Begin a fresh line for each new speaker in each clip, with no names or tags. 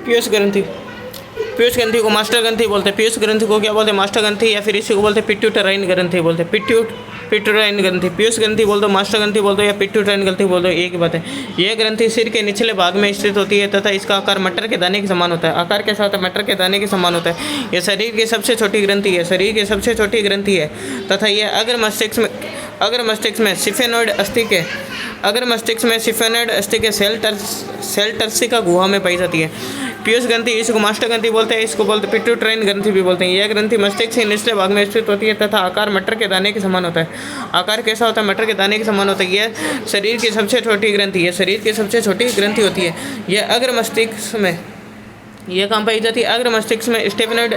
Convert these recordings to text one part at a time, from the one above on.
पीयूष ग्रंथि। पीयूष ग्रंथि को मास्टर ग्रंथि बोलते हैं। पीयूष ग्रंथि को क्या बोलते हैं? मास्टर ग्रंथि, या फिर इसी को बोलते हैं पिट्यूटराइन ग्रंथि बोलते हैं। पिट्यूटराइन ग्रंथि। पीयूष ग्रंथि बोल दो, मास्टर ग्रंथि बोल दो, या पिट्यूटराइन ग्रंथि बोल दो, एक ही बात है। यह ग्रंथि सिर के निचले भाग में स्थित होती है तथा इसका आकार मटर के दाने के समान होता है। आकार कैसा होता है? मटर के दाने के समान होता है। यह शरीर की सबसे छोटी ग्रंथि है। शरीर की सबसे छोटी ग्रंथि है तथा यह अग्र मस्तिष्क में सिफेनोइड अस्थि के सेल टर्सी का गुहा में पाई जाती है। पीयूष ग्रंथि, इसको मास्टर ग्रंथि बोलते हैं, इसको बोलते हैं पिट्यूटराइन ग्रंथि भी बोलते हैं। यह ग्रंथि मस्तिष्क के निचले भाग में स्थित होती है तथा आकार मटर के दाने के समान होता है। आकार कैसा होता है? मटर के दाने के समान होता है। यह शरीर की सबसे छोटी ग्रंथि है। शरीर की सबसे छोटी ग्रंथि होती है। यह अग्र मस्तिष्क में, यह कहाँ पाई जाती है? अग्र मस्तिष्क में स्टेफेनॉइड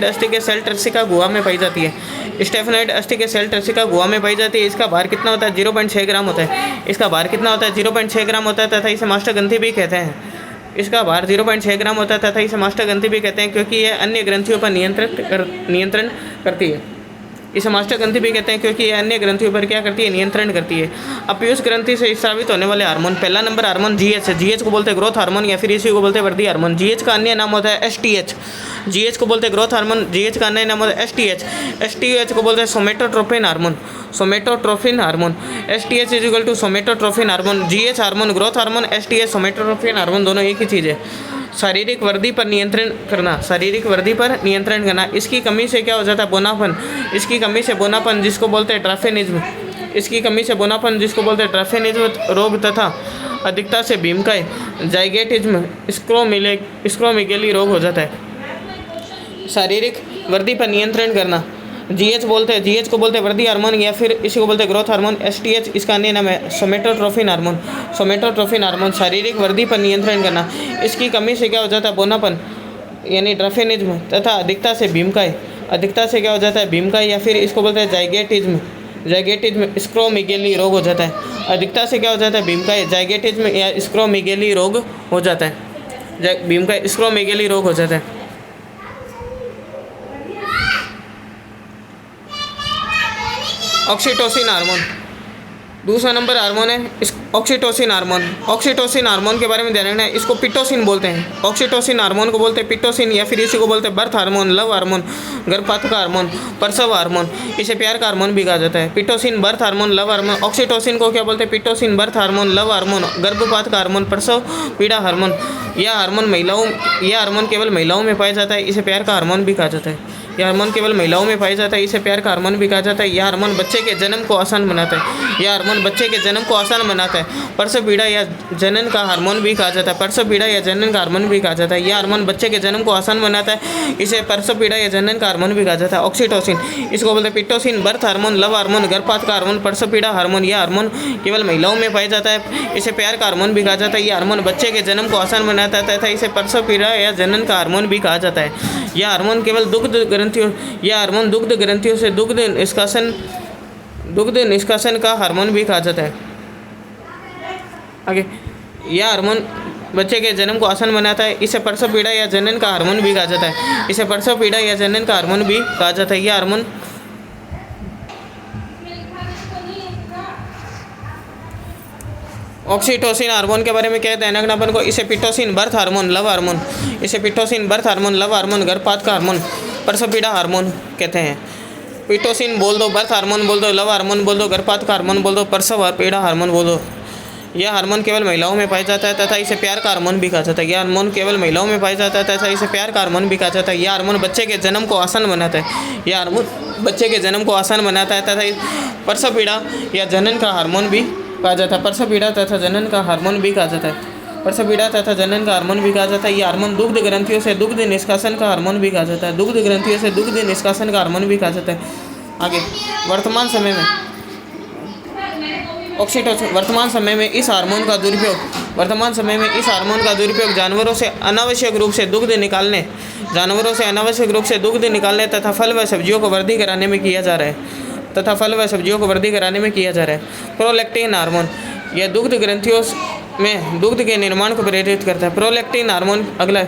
अस्थि के सेल टर्सी का गुहा में पाई जाती है। स्टेफेनॉइड अस्थि के सेल टर्सी का गुहा में पाई जाती है। इसका भार कितना होता है? 0.6 ग्राम होता है। इसका भार कितना होता है? 0.6 ग्राम होता है तथा इसे मास्टर ग्रंथि भी कहते हैं। इसका भार 0.6 ग्राम होता है तथा इसे मास्टर ग्रंथि भी कहते हैं, क्योंकि यह अन्य ग्रंथियों पर नियंत्रण करती है। इसे मास्टर ग्रंथि भी कहते हैं क्योंकि यह अन्य ग्रंथियों पर क्या करती है? नियंत्रण करती है। अब पीयूष ग्रंथि से स्रावित होने वाले हार्मोन, पहला नंबर हार्मोन जीएच है। जीएच को बोलते हैं ग्रोथ हार्मोन, या फिर इसी को बोलते हैं वृद्धि हार्मोन। जीएच का अन्य नाम होता है एसटीएच। जीएच को बोलते हैं ग्रोथ हार्मोन, जीएच का अन्य नाम होता है एसटीएच। एसटीएच को बोलते हैं somatotropin hormone. STH is equal to somatotropin hormone. GH hormone growth hormone, STH somatotropin hormone, दोनों एक ही चीज़ है। शारीरिक वृद्धि पर नियंत्रण करना। इसकी कमी से क्या हो जाता है? बोनापन। इसकी कमी से बोनापन जिसको बोलते हैं ड्राफेनिज्म रोग तथा अधिकता से भीमकाय जाइगेटिज्म स्क्रोमिगेली रोग हो जाता है। शारीरिक वृद्धि पर नियंत्रण करना, जीएच को बोलते हैं वृद्धि हार्मोन, या फिर इसी को बोलते हैं ग्रोथ हार्मोन। एसटीएच इसका अन्य नाम है सोमेटोट्रोपिन हार्मोन। शारीरिक वृद्धि पर नियंत्रण करना। इसकी कमी से क्या हो जाता है? बोनापन यानी ड्राफेनिज्म तथा अधिकता से क्या हो जाता है? भीमकाय, या फिर इसको बोलते हैं जाइगेटिज्म स्क्रोमिगेली रोग हो जाता है। अधिकता से क्या हो जाता है? भीमकाय, जाइगेटिज्म या स्क्रोमिगेली रोग हो जाता है। भीमकाय स्क्रोमिगेली रोग हो जाता है। ऑक्सीटोसिन हार्मोन, दूसरा नंबर हार्मोन है ऑक्सीटोसिन हार्मोन के बारे में ध्यान रखना है। इसको पिटोसिन बोलते हैं। ऑक्सीटोसिन हार्मोन को बोलते हैं पिटोसिन, या फिर इसी को बोलते हैं बर्थ हार्मोन, लव हार्मोन, गर्भपात का हार्मोन, प्रसव हार्मोन। इसे प्यार का हार्मोन भी कहा जाता है। Pitocin birth hormone, love hormone. Oxytocin को क्या बोलते हैं? Pitocin birth hormone, love hormone, गर्भपात का हार्मोन, प्रसव पीड़ा हार्मोन। यह हार्मोन केवल महिलाओं में पाया जाता है। इसे प्यार का हार्मोन भी कहा जाता है। यह हार्मोन केवल महिलाओं में पाया जाता है। इसे प्यार का हार्मोन भी कहा जाता है। यह हार्मोन बच्चे के जन्म को आसान बनाता है। प्रसव पीड़ा या जनन का हार्मोन भी कहा जाता है। यह हार्मोन बच्चे के जन्म को आसान बनाता है। इसे प्रसव पीड़ा या जनन का हार्मोन भी कहा जाता है। ऑक्सीटोसिन, इसको बोलते हैं Pitocin birth hormone, love hormone, गर्भपात का हार्मोन, प्रसव पीड़ा हार्मोन। यह हार्मोन केवल महिलाओं में पाया जाता है। इसे प्यार का हार्मोन भी कहा जाता है। यह हार्मोन बच्चे के जन्म को आसान बनाता है तथा इसे प्रसव पीड़ा या जनन का हार्मोन भी कहा जाता है। यह हार्मोन केवल दुग्ध ग्रंथियों से दुग्ध निष्कासन का हार्मोन भी कहा जाता है। आगे, यह हार्मोन बच्चे के जन्म को आसान बनाता है। इसे प्रसव पीड़ा या जनन का हार्मोन भी कहा जाता है। यह हार्मोन ऑक्सीटोसिन हार्मोन के बारे में क्या ध्यान रखना अपन को? इसे Pitocin birth hormone, love hormone, गर्भपात का हार्मोन, प्रसव पीड़ा हार्मोन कहते हैं। पिटोसिन बोल दो, बर्थ हार्मोन बोल दो, लव हार्मोन बोल दो, गर्भपात का हार्मोन बोल दो, प्रसव पीड़ा हार्मोन बोल दो। यह हार्मोन केवल महिलाओं में पाया जाता है तथा इसे प्यार का हार्मोन भी कहा जाता है। यह हार्मोन बच्चे के जन्म को आसान बनाता है। तथा प्रसव पीड़ा या जनन का हार्मोन भी कहा जाता है। प्रसव पीड़ा तथा जनन का हार्मोन भी कहा जाता है। यह हार्मोन दुग्ध ग्रंथियों से दुग्ध निष्कासन का हार्मोन भी कहा जाता है। आगे, वर्तमान समय में इस हार्मोन का दुरुपयोग जानवरों से अनावश्यक रूप से दुग्ध निकालने तथा फल व सब्जियों को वृद्धि कराने में किया जा रहा है। प्रोलैक्टिन हार्मोन, यह दुग्ध ग्रंथियों में दुग्ध के निर्माण को प्रेरित करता है। प्रोलैक्टिन हार्मोन, अगला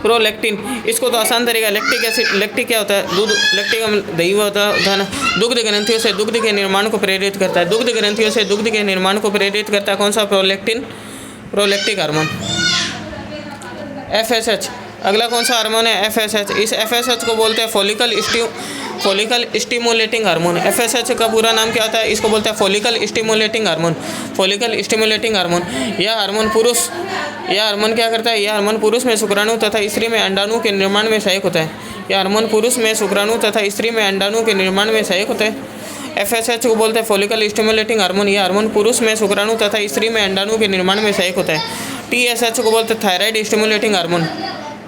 प्रोलैक्टिन, इसको तो आसान तरीका, लैक्टिक क्या होता है? दूध, लैक्टिक दही होता है ना। दुग्ध ग्रंथियों से दुग्ध के निर्माण को प्रेरित करता है। कौन सा? Prolactin प्रोलैक्टिक hormone. FSH, अगला कौन सा हार्मोन है? FSH। इस FSH को बोलते हैं फॉलिकल स्टिमुलेटिंग हार्मोन। FSH का पूरा नाम क्या होता है? इसको बोलते हैं follicle stimulating hormone. Follicle stimulating hormone, यह हार्मोन क्या करता है? यह हार्मोन पुरुष में शुक्राणु तथा स्त्री में अंडाणु के निर्माण में सहायक होता है। यह हार्मोन पुरुष में शुक्राणु तथा स्त्री में अंडाणु के निर्माण में सहायक होता है। FSH को बोलते हैं फॉलिकल स्टिमुलेटिंग हार्मोन। यह हार्मोन पुरुष में शुक्राणु तथा स्त्री में अंडाणु के निर्माण में सहायक होता है। TSH को बोलते हैं थायराइड स्टिमुलेटिंग हार्मोन।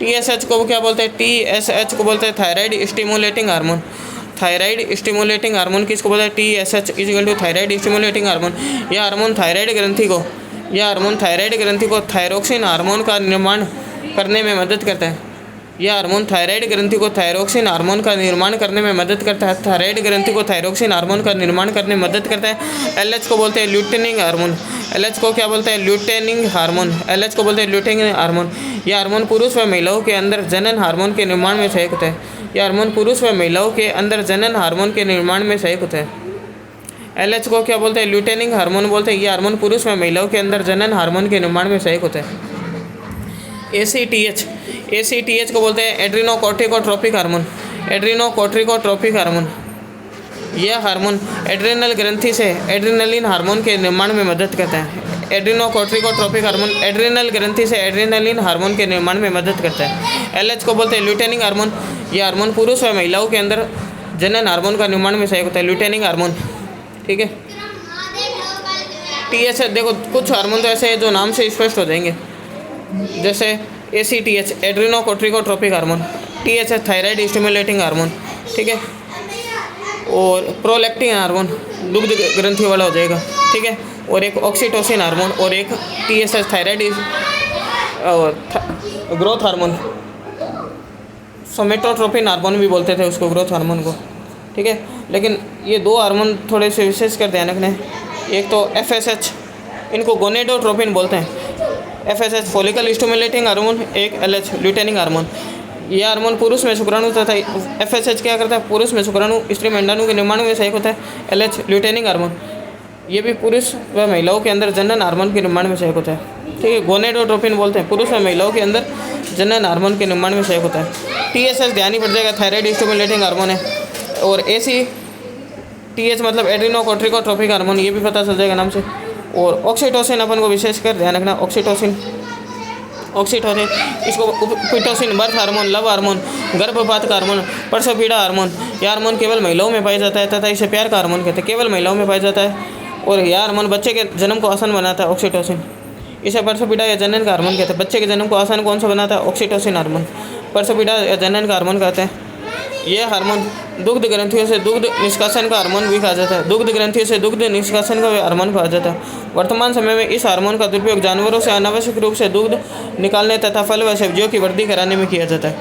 TSH को क्या बोलते हैं? TSH को बोलते हैं thyroid stimulating hormone. Thyroid stimulating hormone किसको बोलते हैं? TSH equal to thyroid stimulating hormone. यह हार्मोन थायराइड ग्रंथि को थायरोक्सिन हार्मोन का निर्माण करने में मदद करता है। यह हार्मोन थायराइड ग्रंथि को थायरोक्सिन हार्मोन का निर्माण करने में मदद करता है। थायराइड ग्रंथि को थायरोक्सिन हार्मोन का निर्माण करने में मदद करता है। LH को बोलते हैं ल्यूटेनिंग हार्मोन। LH को क्या बोलते हैं? ल्यूटेनिंग हार्मोन। LH को बोलते हैं ल्यूटेनिंग हार्मोन। यह हार्मोन पुरुष व महिलाओं के अंदर जनन हार्मोन के निर्माण में सहायक होता है। यह हार्मोन पुरुष व महिलाओं के अंदर जनन हार्मोन के निर्माण में सहायक होता है। LH को क्या बोलते हैं? ल्यूटेनिंग हार्मोन बोलते हैं। यह हार्मोन पुरुष व महिलाओं के अंदर जनन हार्मोन के निर्माण में सहायक होता है। ACTH को बोलते हैं एड्रीनोकोर्टिकोट्रोपिक हार्मोन। एड्रीनोकोर्टिकोट्रोपिक हार्मोन, यह हार्मोन एड्रेनल ग्रंथि से एड्रेनलिन हार्मोन के निर्माण में मदद करता है। एड्रीनोकोर्टिकोट्रोपिक हार्मोन एड्रेनल ग्रंथि से एड्रेनलिन हार्मोन के निर्माण में मदद करता है। LH को बोलते हैं ल्यूटेनिंग हार्मोन। यह हार्मोन पुरुष व महिलाओं के अंदर जनन हार्मोन का निर्माण में सहायक होता है। ल्यूटेनिंग हार्मोन, ठीक है। TSH, देखो कुछ हार्मोन तो ऐसे हैं जो नाम से स्पष्ट हो जाएंगे, जैसे ACTH adrenocorticotropic hormone, TSH thyroid stimulating hormone, ठीक है। और प्रोलैक्टिन हार्मोन दुग्ध ग्रंथि वाला हो जाएगा, ठीक है। और एक ऑक्सीटोसिन हार्मोन और एक TSH thyroid growth hormone, somatotropin hormone भी बोलते थे उसको, ग्रोथ हार्मोन को, ठीक है। लेकिन ये दो हार्मोन थोड़े से विशेष कर ध्यान रखना है। एक तो FSH, इनको गोनेडोट्रोपिन बोलते हैं। FSH फॉलिकल स्टिमुलेटिंग हार्मोन, एक LH ल्यूटेनिंग हार्मोन। यह हार्मोन पुरुष में शुक्राणु तथा FSH क्या करता है? पुरुष में शुक्राणु स्त्री में अंडाणु के निर्माण में सहायक होता है। LH ल्यूटेनिंग हार्मोन, ये भी पुरुष व महिलाओं के अंदर जनन हार्मोन के निर्माण में सहायक होता है, ठीक है। गोनेडोट्रोपिन बोलते हैं, पुरुष व महिलाओं के अंदर जनन हार्मोन के निर्माण में सहायक होता है। TSH ध्यान ही पड़ जाएगा, थायराइड स्टिमुलेटिंग हार्मोन है। और ACTH मतलब एड्रीनोकोर्टिकोट्रोपिक हार्मोन, ये भी पता चल जाएगा नाम से। और ऑक्सीटोसिन अपन को विशेषकर ध्यान रखना, ऑक्सीटोसिन इसको oxytocin birth hormone, love hormone, गर्भपात का हार्मोन, प्रसवपीड़ा हार्मोन। यह हार्मोन केवल महिलाओं में पाया जाता है तथा इसे प्यार का हार्मोन कहते हैं, केवल महिलाओं में पाया जाता है। और यह हार्मोन बच्चे के जन्म को आसान बनाता है, ऑक्सीटोसिन। इसे प्रसवपीड़ा या जनन का हार्मोन कहते हैं। बच्चे के जन्म को आसान कौन सा बनाता है? Oxytocin hormone. प्रसवपीड़ा या जनन का हार्मोन कहते हैं। यह हार्मोन दुग्ध ग्रंथियों से दुग्ध निष्कासन का हार्मोन भी कहा जाता है। दुग्ध ग्रंथियों से दुग्ध निष्कासन का हार्मोन कहा जाता है। वर्तमान समय में इस हार्मोन का दुरुपयोग जानवरों से अनावश्यक रूप से दूध निकालने तथा फल व सब्जियों की वृद्धि कराने में किया जाता है।